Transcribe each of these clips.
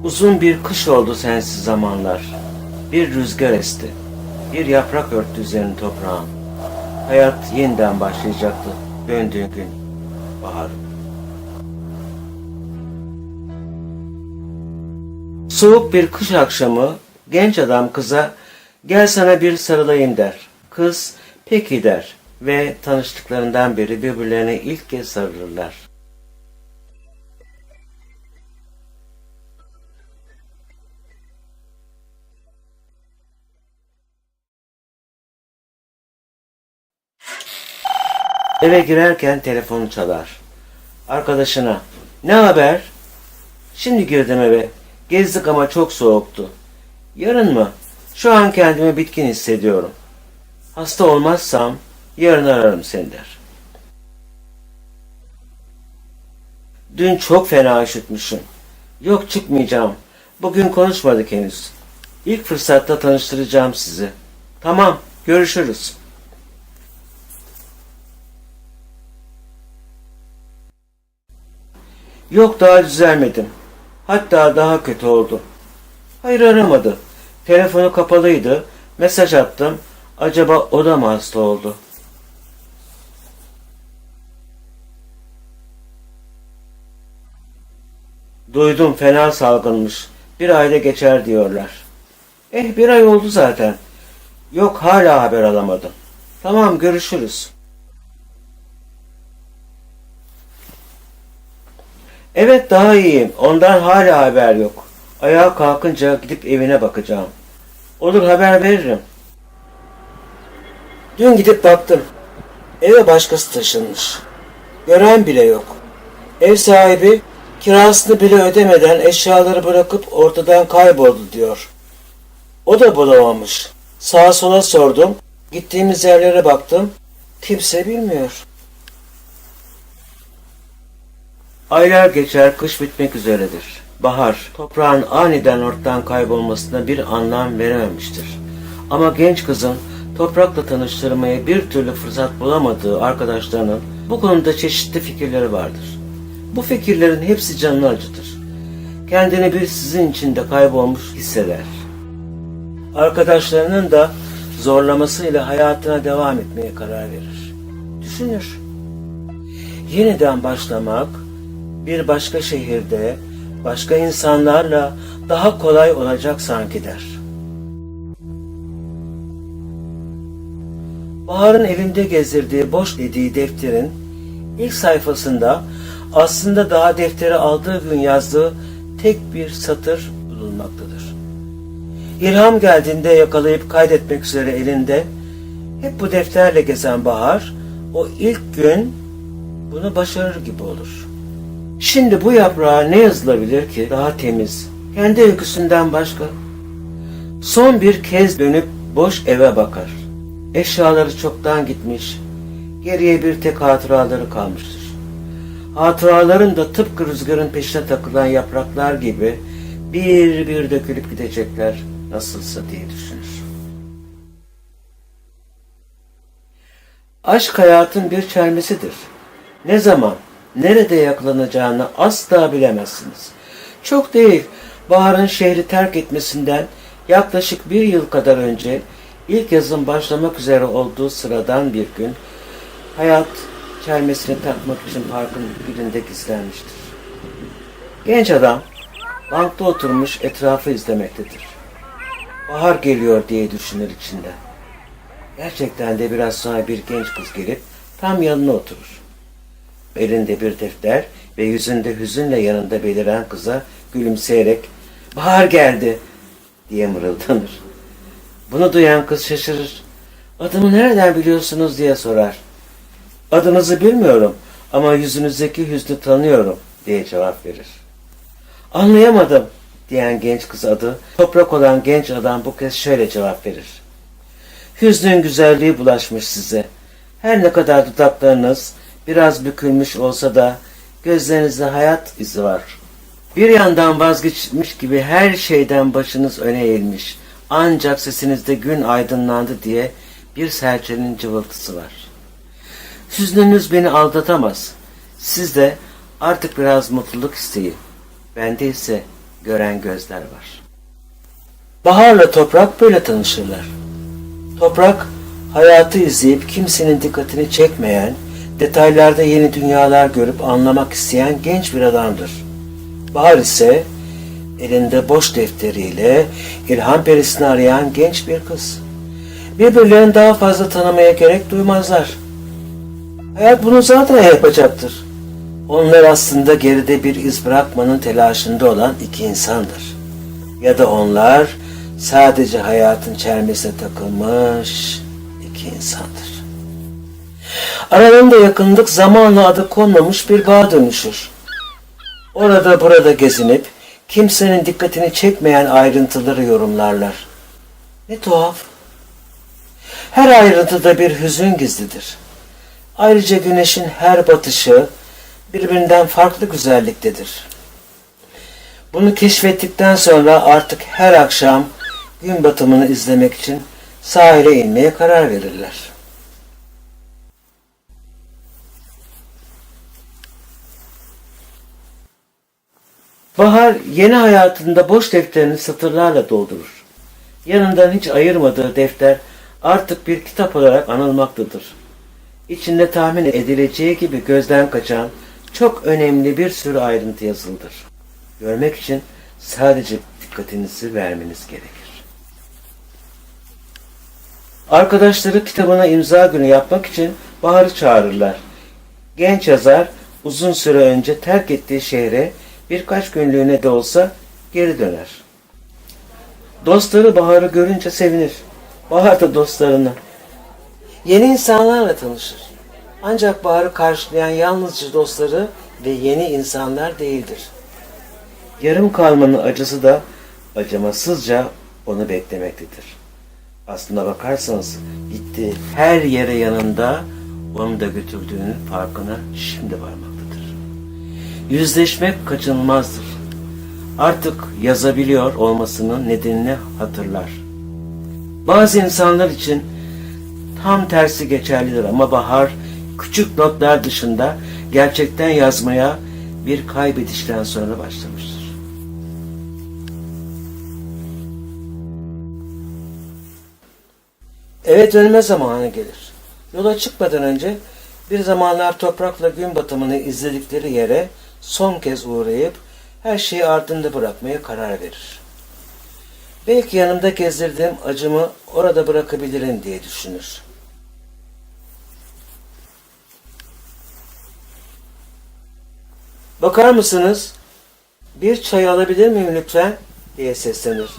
Uzun bir kış oldu sensiz zamanlar. Bir rüzgar esti. Bir yaprak örttü üzerini toprağın. Hayat yeniden başlayacaktı döndüğü gün baharın. Soğuk bir kış akşamı genç adam kıza "Gel sana bir sarılayım" der. Kız "Peki" der ve tanıştıklarından beri birbirlerine ilk kez sarılırlar. Eve girerken telefonu çalar. Arkadaşına "Ne haber?" "Şimdi girdim eve. Gezdik ama çok soğuktu." "Yarın mı?" "Şu an kendimi bitkin hissediyorum. Hasta olmazsam yarın ararım seni" der. "Dün çok fena üşütmüşüm." "Yok, çıkmayacağım. Bugün konuşmadık henüz. İlk fırsatta tanıştıracağım sizi." "Tamam, görüşürüz." "Yok, daha düzelmedim. Hatta daha kötü oldu." "Hayır, aramadı. Telefonu kapalıydı. Mesaj attım. Acaba o da mı hasta oldu?" "Duydum, fena salgınmış. Bir ayda geçer diyorlar." Bir ay oldu zaten." "Yok, hala haber alamadım." "Tamam, görüşürüz." "Evet, daha iyiyim. Ondan hala haber yok. Ayağa kalkınca gidip evine bakacağım." "Olur, haber veririm." "Dün gidip baktım. Eve başkası taşınmış. Gören bile yok. Ev sahibi kirasını bile ödemeden eşyaları bırakıp ortadan kayboldu diyor. O da bulamamış. Sağa sola sordum. Gittiğimiz yerlere baktım. Kimse bilmiyor." Aylar geçer, kış bitmek üzeredir. Bahar, toprağın aniden ortadan kaybolmasına bir anlam verememiştir. Ama genç kızın toprakla tanıştırmaya bir türlü fırsat bulamadığı arkadaşlarının bu konuda çeşitli fikirleri vardır. Bu fikirlerin hepsi canını acıtır. Kendini bir sizin içinde kaybolmuş hisseder. Arkadaşlarının da zorlamasıyla hayatına devam etmeye karar verir. Düşünür. Yeniden başlamak, bir başka şehirde, başka insanlarla daha kolay olacak sanki der. Bahar'ın elinde gezdirdiği boş dediği defterin ilk sayfasında aslında daha defteri aldığı gün yazdığı tek bir satır bulunmaktadır. İlham geldiğinde yakalayıp kaydetmek üzere elinde hep bu defterle gezen Bahar, o ilk gün bunu başarır gibi olur. Şimdi bu yaprağa ne yazılabilir ki daha temiz, kendi öyküsünden başka? Son bir kez dönüp boş eve bakar. Eşyaları çoktan gitmiş, geriye bir tek hatıraları kalmıştır. Hatıraların da tıpkı rüzgarın peşine takılan yapraklar gibi bir bir dökülüp gidecekler nasılsa diye düşünür. Aşk hayatın bir çelmesidir. Ne zaman, nerede yakalanacağını asla bilemezsiniz. Çok değil, Bahar'ın şehri terk etmesinden yaklaşık bir yıl kadar önce ilk yazın başlamak üzere olduğu sıradan bir gün hayat çelmesini takmak için parkın birinde gizlenmiştir. Genç adam bankta oturmuş etrafı izlemektedir. Bahar geliyor diye düşünür içinde. Gerçekten de biraz sonra bir genç kız gelip tam yanına oturur. Elinde bir defter ve yüzünde hüzünle yanında beliren kıza gülümseyerek "Bahar geldi" diye mırıldanır. Bunu duyan kız şaşırır. "Adımı nereden biliyorsunuz?" diye sorar. "Adınızı bilmiyorum ama yüzünüzdeki hüznü tanıyorum" diye cevap verir. "Anlayamadım" diyen genç kız adı toprak olan genç adam bu kez şöyle cevap verir. "Hüznün güzelliği bulaşmış size. Her ne kadar dudaklarınız biraz bükülmüş olsa da gözlerinizde hayat izi var. Bir yandan vazgeçmiş gibi her şeyden başınız öne eğilmiş. Ancak sesinizde gün aydınlandı diye bir serçenin cıvıltısı var. Hüznünüz beni aldatamaz. Sizde artık biraz mutluluk isteği. Bende ise gören gözler var. Baharla toprak böyle tanışırlar. Toprak, hayatı izleyip kimsenin dikkatini çekmeyen, detaylarda yeni dünyalar görüp anlamak isteyen genç bir adamdır. Bahar ise elinde boş defteriyle ilham perisini arayan genç bir kız. Birbirlerini daha fazla tanımaya gerek duymazlar. Hayat bunu zaten yapacaktır. Onlar aslında geride bir iz bırakmanın telaşında olan iki insandır. Ya da onlar sadece hayatın çelmesine takılmış iki insandır. Aralarında yakınlık zamanla adı konmamış bir bağa dönüşür. Orada burada gezinip kimsenin dikkatini çekmeyen ayrıntıları yorumlarlar. Ne tuhaf. Her ayrıntıda bir hüzün gizlidir. Ayrıca güneşin her batışı birbirinden farklı güzelliktedir. Bunu keşfettikten sonra artık her akşam gün batımını izlemek için sahile inmeye karar verirler. Bahar yeni hayatında boş defterini satırlarla doldurur. Yanından hiç ayırmadığı defter artık bir kitap olarak anılmaktadır. İçinde tahmin edileceği gibi gözden kaçan çok önemli bir sürü ayrıntı yazılıdır. Görmek için sadece dikkatinizi vermeniz gerekir. Arkadaşları kitabına imza günü yapmak için Bahar'ı çağırırlar. Genç yazar uzun süre önce terk ettiği şehre birkaç günlüğüne de olsa geri döner. Dostları Bahar'ı görünce sevinir. Bahar da dostlarını. Yeni insanlarla tanışır. Ancak Bahar'ı karşılayan yalnızca dostları ve yeni insanlar değildir. Yarım kalmanın acısı da acımasızca onu beklemektedir. Aslına bakarsanız gittiği her yere yanında onu da götürdüğünün farkına şimdi varmaktadır. Yüzleşmek kaçınılmazdır. Artık yazabiliyor olmasının nedenini hatırlar. Bazı insanlar için tam tersi geçerlidir ama Bahar küçük notlar dışında gerçekten yazmaya bir kaybedişten sonra başlamıştır. Eve dönme zamanı gelir. Yola çıkmadan önce bir zamanlar toprakla gün batımını izledikleri yere son kez uğrayıp her şeyi ardında bırakmaya karar verir. Belki yanımda gezdirdiğim acımı orada bırakabilirim diye düşünür. Bakar mısınız? Bir çay alabilir miyim lütfen? Diye seslenir.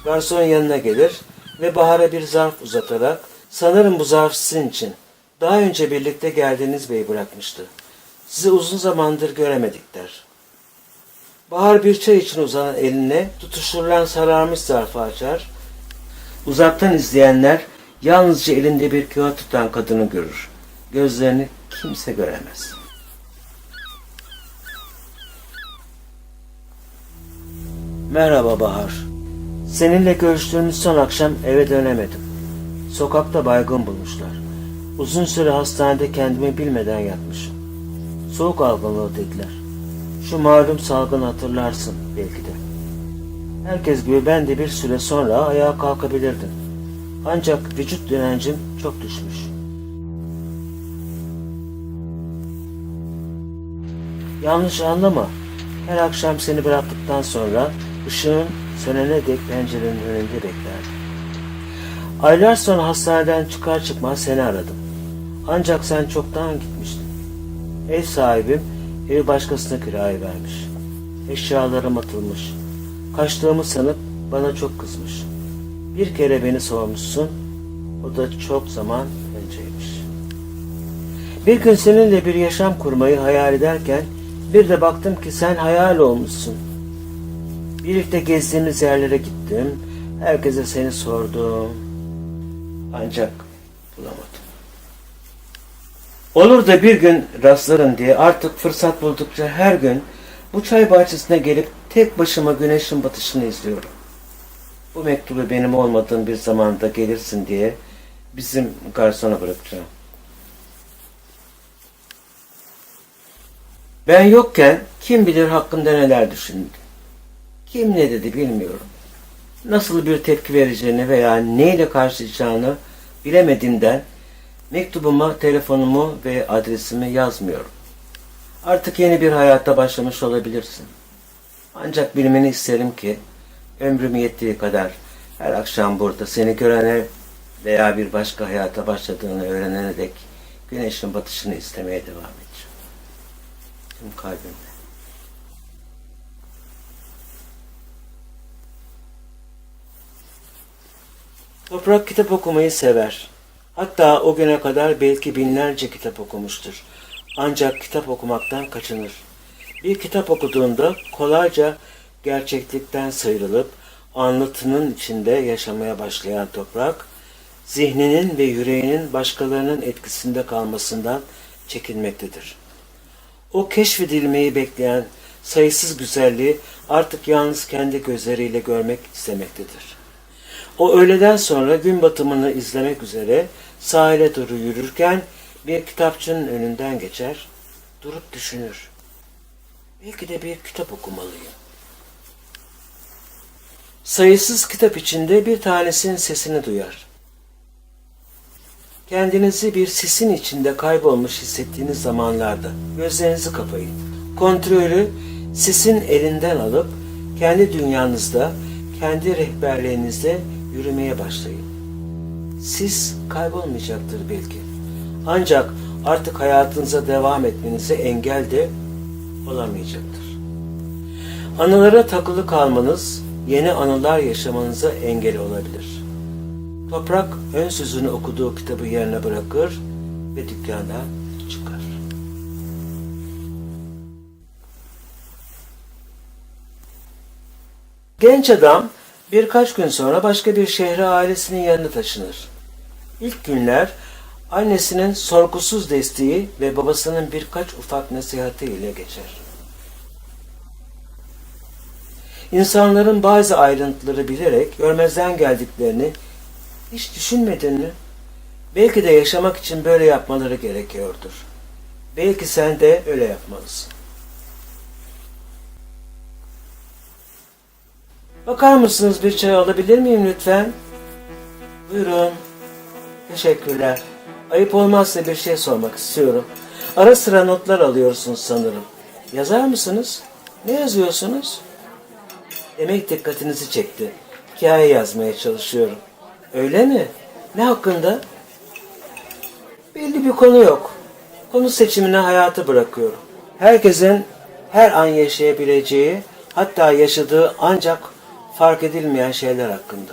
Garson yanına gelir ve Bahar'a bir zarf uzatarak sanırım bu zarf sizin için. Daha önce birlikte geldiğiniz bey bırakmıştı. Sizi uzun zamandır göremedik der. Bahar bir çay için uzanan eline tutuşturulan sararmış zarfı açar. Uzaktan izleyenler yalnızca elinde bir kağıt tutan kadını görür. Gözlerini kimse göremez. Merhaba Bahar. Seninle görüştüğümüz son akşam eve dönemedim. Sokakta baygın bulmuşlar. Uzun süre hastanede kendimi bilmeden yatmışım. Soğuk algınlığı dediler. Şu malum salgını hatırlarsın belki de. Herkes gibi ben de bir süre sonra ayağa kalkabilirdim. Ancak vücut direncim çok düşmüş. Yanlış anlama. Her akşam seni bıraktıktan sonra ışığın sönene dek pencerenin önünde beklerdim. Aylar sonra hastaneden çıkar çıkmaz seni aradım. Ancak sen çoktan gitmiştin. Ev sahibim evi başkasına kiraya vermiş. Eşyalarım atılmış. Kaçtığımı sanıp bana çok kızmış. Bir kere beni sormuşsun, o da çok zaman önceymiş. Bir gün seninle bir yaşam kurmayı hayal ederken bir de baktım ki sen hayal olmuşsun. Birlikte gezdiğimiz yerlere gittim, herkese seni sordum. Ancak bulamadım. Olur da bir gün rastlarım diye artık fırsat buldukça her gün bu çay bahçesine gelip tek başıma güneşin batışını izliyorum. Bu mektubu benim olmadığım bir zamanda gelirsin diye bizim garsona bırakacağım. Ben yokken kim bilir hakkında neler düşündü. Kim ne dedi bilmiyorum. Nasıl bir tepki vereceğini veya neyle karşılayacağını bilemediğimden mektubuma telefonumu ve adresimi yazmıyorum. Artık yeni bir hayata başlamış olabilirsin. Ancak bilmeni isterim ki ömrüm yettiği kadar her akşam burada seni görene veya bir başka hayata başladığını öğrenene dek güneşin batışını istemeye devam edeceğim. Tüm kalbimle. Toprak kitap okumayı sever. Hatta o güne kadar belki binlerce kitap okumuştur. Ancak kitap okumaktan kaçınır. Bir kitap okuduğunda kolayca gerçeklikten sıyrılıp anlatının içinde yaşamaya başlayan Toprak, zihninin ve yüreğinin başkalarının etkisinde kalmasından çekinmektedir. O keşfedilmeyi bekleyen sayısız güzelliği artık yalnız kendi gözleriyle görmek istemektedir. O öğleden sonra gün batımını izlemek üzere sahile doğru yürürken bir kitapçının önünden geçer, durup düşünür. Belki de bir kitap okumalıyım. Sayısız kitap içinde bir tanesinin sesini duyar. Kendinizi bir sisin içinde kaybolmuş hissettiğiniz zamanlarda gözlerinizi kapayın. Kontrolü sisin elinden alıp kendi dünyanızda, kendi rehberliğinizde yürümeye başlayın. Sis kaybolmayacaktır belki. Ancak artık hayatınıza devam etmenize engel de olamayacaktır. Anılara takılı kalmanız, yeni anılar yaşamanıza engel olabilir. Toprak ön sözünü okuduğu kitabı yerine bırakır ve dükkandan çıkar. Genç adam birkaç gün sonra başka bir şehre ailesinin yanına taşınır. İlk günler annesinin sorgusuz desteği ve babasının birkaç ufak nasihati ile geçer. İnsanların bazı ayrıntıları bilerek görmezden geldiklerini hiç düşünmedin mi? Belki de yaşamak için böyle yapmaları gerekiyordur. Belki sen de öyle yapmalısın. Bakar mısınız, bir çay alabilir miyim lütfen? Buyurun. Teşekkürler. Ayıp olmazsa bir şey sormak istiyorum. Ara sıra notlar alıyorsunuz sanırım. Yazar mısınız? Ne yazıyorsunuz? Demek dikkatinizi çekti. Hikaye yazmaya çalışıyorum. Öyle mi? Ne hakkında? Belli bir konu yok. Konu seçimine hayatı bırakıyorum. Herkesin her an yaşayabileceği, hatta yaşadığı ancak fark edilmeyen şeyler hakkında.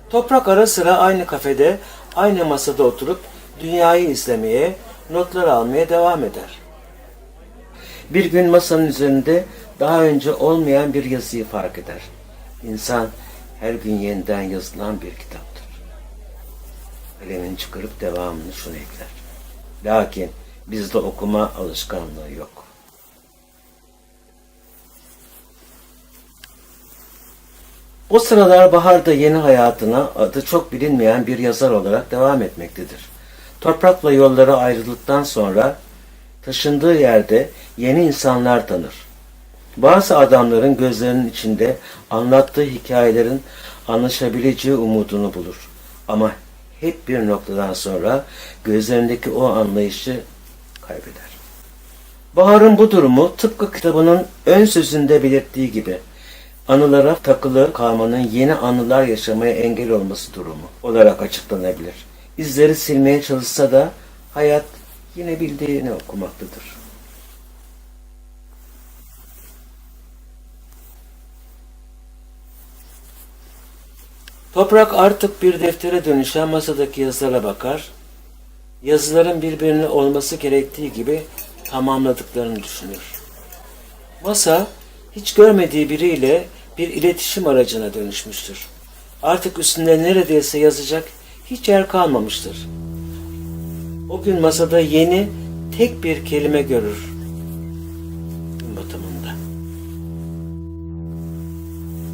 Toprak ara sıra aynı kafede, aynı masada oturup dünyayı izlemeye, notlar almaya devam eder. Bir gün masanın üzerinde daha önce olmayan bir yazıyı fark eder. İnsan her gün yeniden yazılan bir kitaptır. Kalemini çıkarıp devamını şunu ekler. Lakin bizde okuma alışkanlığı yok. O sıralar baharda yeni hayatına adı çok bilinmeyen bir yazar olarak devam etmektedir. Toprakla yolları ayrıldıktan sonra taşındığı yerde yeni insanlar tanır. Bazı adamların gözlerinin içinde anlattığı hikayelerin anlaşabileceği umudunu bulur. Ama hep bir noktadan sonra gözlerindeki o anlayışı kaybeder. Bahar'ın bu durumu tıpkı kitabının ön sözünde belirttiği gibi anılara takılı kalmanın yeni anılar yaşamaya engel olması durumu olarak açıklanabilir. İzleri silmeye çalışsa da hayat yine bildiğini okumaktadır. Toprak artık bir deftere dönüşen masadaki yazılara bakar, yazıların birbirine olması gerektiği gibi tamamladıklarını düşünür. Masa, hiç görmediği biriyle bir iletişim aracına dönüşmüştür. Artık üstünde neredeyse yazacak hiç yer kalmamıştır. O gün masada yeni tek bir kelime görür. Gün batımında.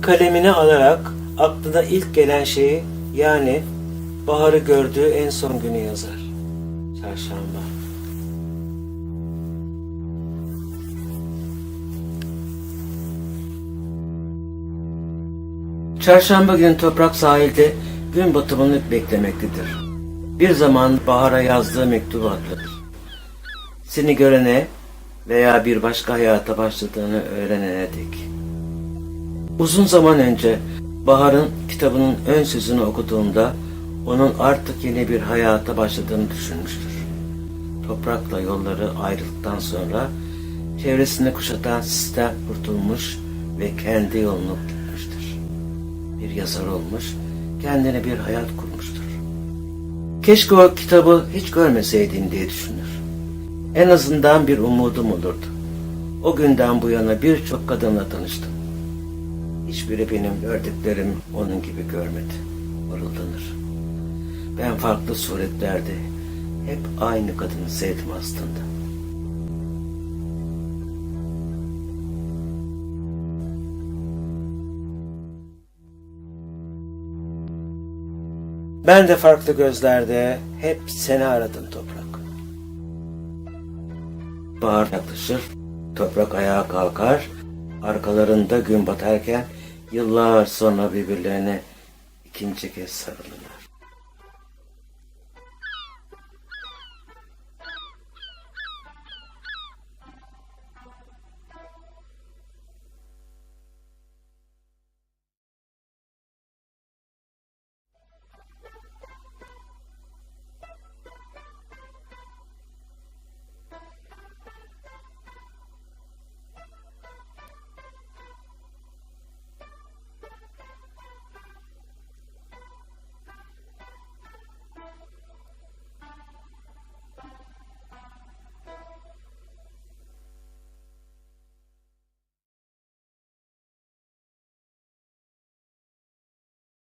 Kalemini alarak aklına ilk gelen şeyi, yani baharı gördüğü en son günü yazar. Çarşamba. Çarşamba günü Toprak sahilde gün batımını beklemektedir. Bir zaman bahara yazdığı mektubu atlatır. Seni görene veya bir başka hayata başladığını öğrenene dek. Uzun zaman önce Bahar'ın kitabının ön sözünü okuduğumda onun artık yeni bir hayata başladığını düşünmüştür. Toprakla yolları ayrıldıktan sonra çevresini kuşatan sisten kurtulmuş ve kendi yolunu gitmiştir. Bir yazar olmuş, kendine bir hayat kurmuştur. Keşke o kitabı hiç görmeseydim diye düşünür. En azından bir umudum olurdu. O günden bu yana birçok kadınla tanıştım. Hiçbiri benim gördüklerim onun gibi görmedi. Mırıldanır. Ben farklı suretlerde hep aynı kadını sevdim aslında. Ben de farklı gözlerde hep seni aradım Toprak. Bahar yaklaşır, Toprak ayağa kalkar, arkalarında gün batarken yıllar sonra birbirlerine ikinci kez sarılırlar.